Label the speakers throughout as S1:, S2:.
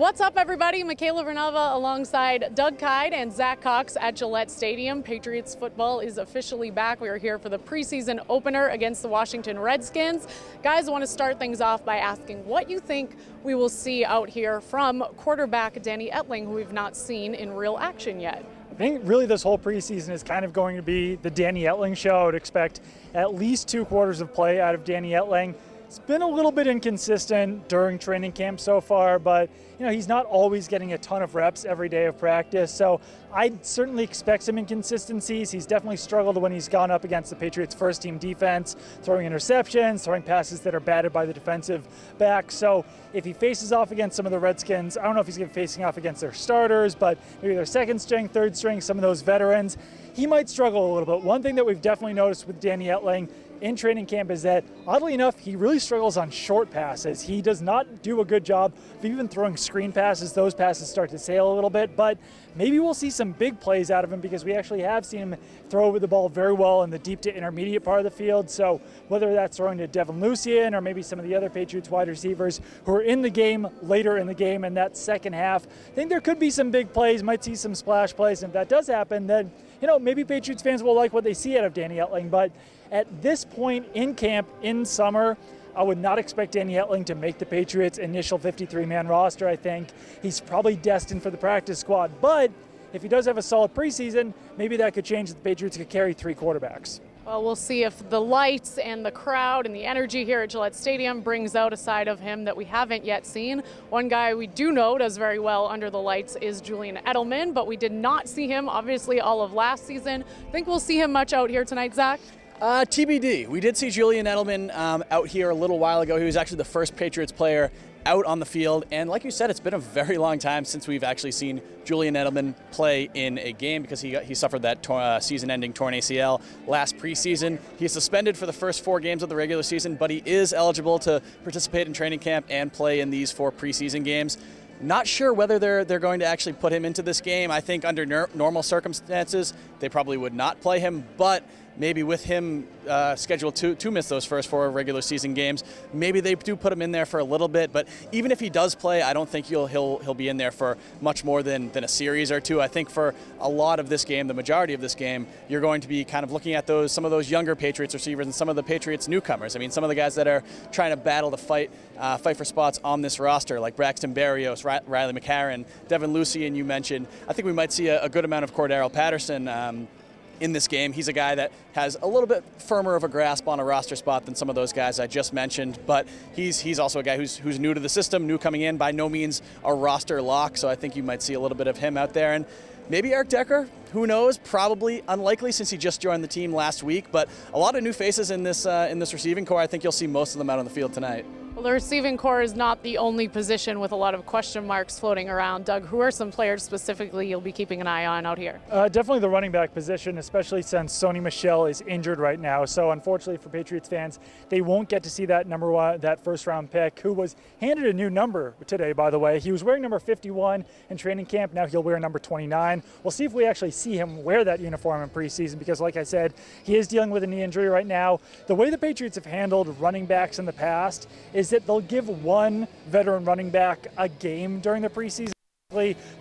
S1: What's up, everybody? Michaela Vernava alongside Doug Kyde and Zach Cox at Gillette Stadium. Patriots football is officially back. We are here for the preseason opener against the Washington Redskins. Guys, I want to start things off by asking what you think we will see out here from quarterback Danny Etling, who we've not seen in real action yet.
S2: I think really this whole preseason is kind of going to be the Danny Etling show. I would expect at least 2 quarters of play out of Danny Etling. It's been a little bit inconsistent during training camp so far, but he's not always getting a ton of reps every day of practice. So I'd certainly expect some inconsistencies. He's definitely struggled when he's gone up against the Patriots' first-team defense, throwing interceptions, throwing passes that are batted by the defensive back. So if he faces off against some of the Redskins, I don't know if he's going to be facing off against their starters, but maybe their second string, third string, some of those veterans, he might struggle a little bit. One thing that we've definitely noticed with Danny Etling in training camp is that, oddly enough, he really struggles on short passes. He does not do a good job of even throwing screen passes. Those passes start to sail a little bit, but maybe we'll see some big plays out of him because we actually have seen him throw the ball very well in the deep to intermediate part of the field. So whether that's throwing to Devin Lucien or maybe some of the other Patriots wide receivers who are in the game later in the game in that second half, I think there could be some big plays, might see some splash plays. And if that does happen, then maybe Patriots fans will like what they see out of Danny Etling. But at this point in camp, in summer, I would not expect Danny Etling to make the Patriots' initial 53-man roster. I think he's probably destined for the practice squad. But if he does have a solid preseason, maybe that could change. The Patriots could carry 3 quarterbacks.
S1: Well, we'll see if the lights and the crowd and the energy here at Gillette Stadium brings out a side of him that we haven't yet seen. One guy we do know does very well under the lights is Julian Edelman, but we did not see him, obviously, all of last season. Think we'll see him much out here tonight, Zach?
S3: TBD. We did see Julian Edelman out here a little while ago. He was actually the first Patriots player out on the field, and like you said, it's been a very long time since we've actually seen Julian Edelman play in a game because he suffered that season-ending torn ACL last preseason. He's suspended for the first 4 games of the regular season, but he is eligible to participate in training camp and play in these 4 preseason games. Not sure whether they're going to actually put him into this game. I think under normal circumstances, they probably would not play him, but maybe with him scheduled to miss those first 4 regular season games, maybe they do put him in there for a little bit. But even if he does play, I don't think he'll be in there for much more than a series or 2. I think for a lot of this game, the majority of this game, you're going to be kind of looking at some of those younger Patriots receivers and some of the Patriots newcomers. I mean, some of the guys that are trying to battle to fight for spots on this roster, like Braxton Berrios, Riley McCarron, Devin Lucien you mentioned. I think we might see a good amount of Cordero Patterson in this game. He's a guy that has a little bit firmer of a grasp on a roster spot than some of those guys I just mentioned, but he's also a guy who's new to the system, new coming in, by no means a roster lock, so I think you might see a little bit of him out there. And maybe Eric Decker, who knows? Probably unlikely since he just joined the team last week, but a lot of new faces in this receiving core. I think you'll see most of them out on the field tonight.
S1: Well, the receiving core is not the only position with a lot of question marks floating around. Doug, who are some players specifically you'll be keeping an eye on out here?
S2: Definitely the running back position, especially since Sony Michel is injured right now. So unfortunately for Patriots fans, they won't get to see that first-round pick, who was handed a new number today, by the way. He was wearing number 51 in training camp. Now he'll wear number 29. We'll see if we actually see him wear that uniform in preseason because, like I said, he is dealing with a knee injury right now. The way the Patriots have handled running backs in the past is that they'll give one veteran running back a game during the preseason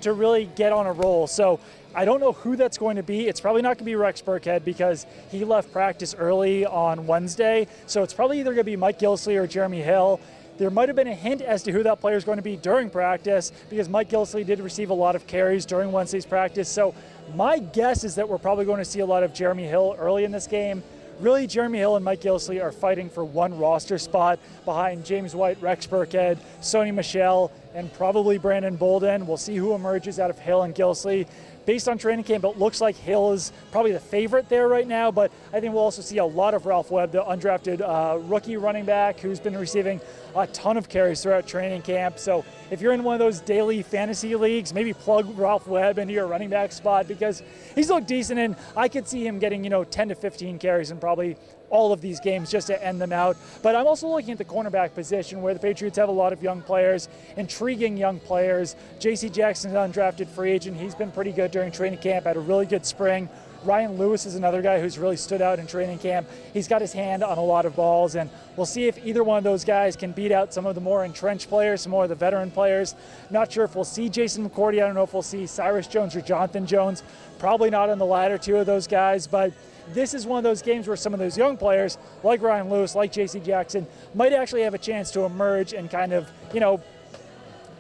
S2: to really get on a roll. So I don't know who that's going to be. It's probably not going to be Rex Burkhead because he left practice early on Wednesday. So it's probably either going to be Mike Gillislee or Jeremy Hill. There might have been a hint as to who that player is going to be during practice because Mike Gillislee did receive a lot of carries during Wednesday's practice. So my guess is that we're probably going to see a lot of Jeremy Hill early in this game. Really, Jeremy Hill and Mike Gillislee are fighting for one roster spot behind James White, Rex Burkhead, Sony Michel, and probably Brandon Bolden. We'll see who emerges out of Hill and Gillislee. Based on training camp, it looks like Hill is probably the favorite there right now, but I think we'll also see a lot of Ralph Webb, the undrafted rookie running back who's been receiving a ton of carries throughout training camp. So if you're in one of those daily fantasy leagues, maybe plug Ralph Webb into your running back spot because he's looked decent, and I could see him getting 10 to 15 carries in probably all of these games just to end them out. But I'm also looking at the cornerback position where the Patriots have a lot of young players, intriguing young players. J.C. Jackson's an undrafted free agent. He's been pretty good during training camp, had a really good spring. Ryan Lewis is another guy who's really stood out in training camp. He's got his hand on a lot of balls, and we'll see if either one of those guys can beat out some of the more entrenched players, some more of the veteran players. Not sure if we'll see Jason McCourty. I don't know if we'll see Cyrus Jones or Jonathan Jones. Probably not on the latter two of those guys, but this is one of those games where some of those young players, like Ryan Lewis, like J.C. Jackson, might actually have a chance to emerge and kind of,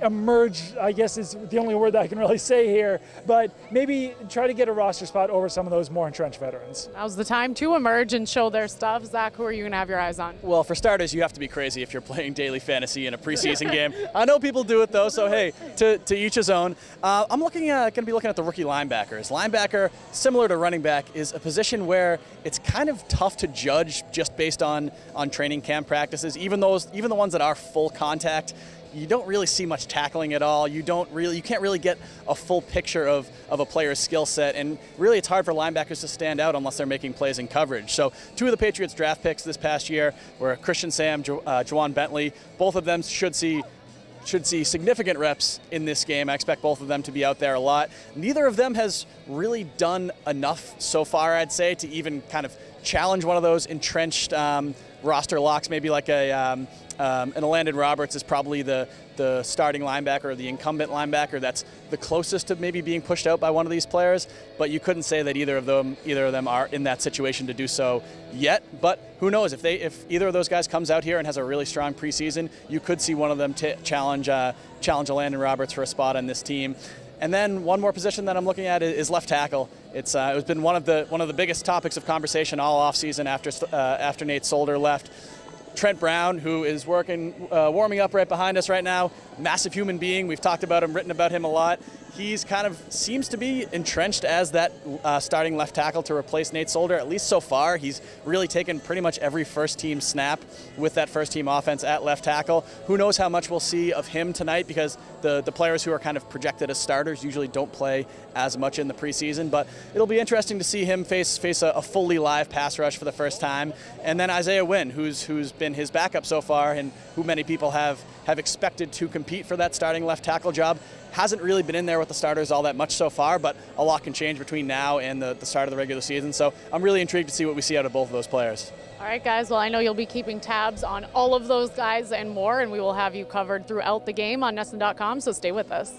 S2: emerge, I guess is the only word that I can really say here, but maybe try to get a roster spot over some of those more entrenched veterans.
S1: Now's the time to emerge and show their stuff. Zach, who are you going to have your eyes on?
S3: Well, for starters, you have to be crazy if you're playing daily fantasy in a preseason game. I know people do it, though, so hey, to each his own. I'm going to be looking at the rookie linebackers. Linebacker, similar to running back, is a position where it's kind of tough to judge just based on training camp practices. Even the ones that are full contact, you don't really see much tackling at all. You can't really get a full picture of a player's skill set, and really it's hard for linebackers to stand out unless they're making plays in coverage. So two of the Patriots draft picks this past year were Christian Sam, Juwan Bentley. Both of them should see significant reps in this game. I expect both of them to be out there a lot. Neither of them has really done enough so far, I'd say, to even kind of challenge one of those entrenched roster locks, maybe like an Landon Roberts is probably the starting linebacker or the incumbent linebacker that's the closest to maybe being pushed out by one of these players, but you couldn't say that either of them are in that situation to do so yet. But who knows, if either of those guys comes out here and has a really strong preseason, you could see one of them challenge a Landon Roberts for a spot on this team. And then one more position that I'm looking at is left tackle. It's been one of the biggest topics of conversation all offseason after Nate Solder left. Trent Brown, who is warming up right behind us right now, massive human being. We've talked about him, written about him a lot. He's kind of seems to be entrenched as that starting left tackle to replace Nate Solder, at least so far. He's really taken pretty much every first-team snap with that first-team offense at left tackle. Who knows how much we'll see of him tonight, because the players who are kind of projected as starters usually don't play as much in the preseason. But it'll be interesting to see him face a fully live pass rush for the first time. And then Isaiah Wynn, who's been his backup so far and who many people have expected to compete for that starting left tackle job. Hasn't really been in there with the starters all that much so far, but a lot can change between now and the start of the regular season. So I'm really intrigued to see what we see out of both of those players.
S1: All right, guys. Well, I know you'll be keeping tabs on all of those guys and more, and we will have you covered throughout the game on NESN.com, so stay with us.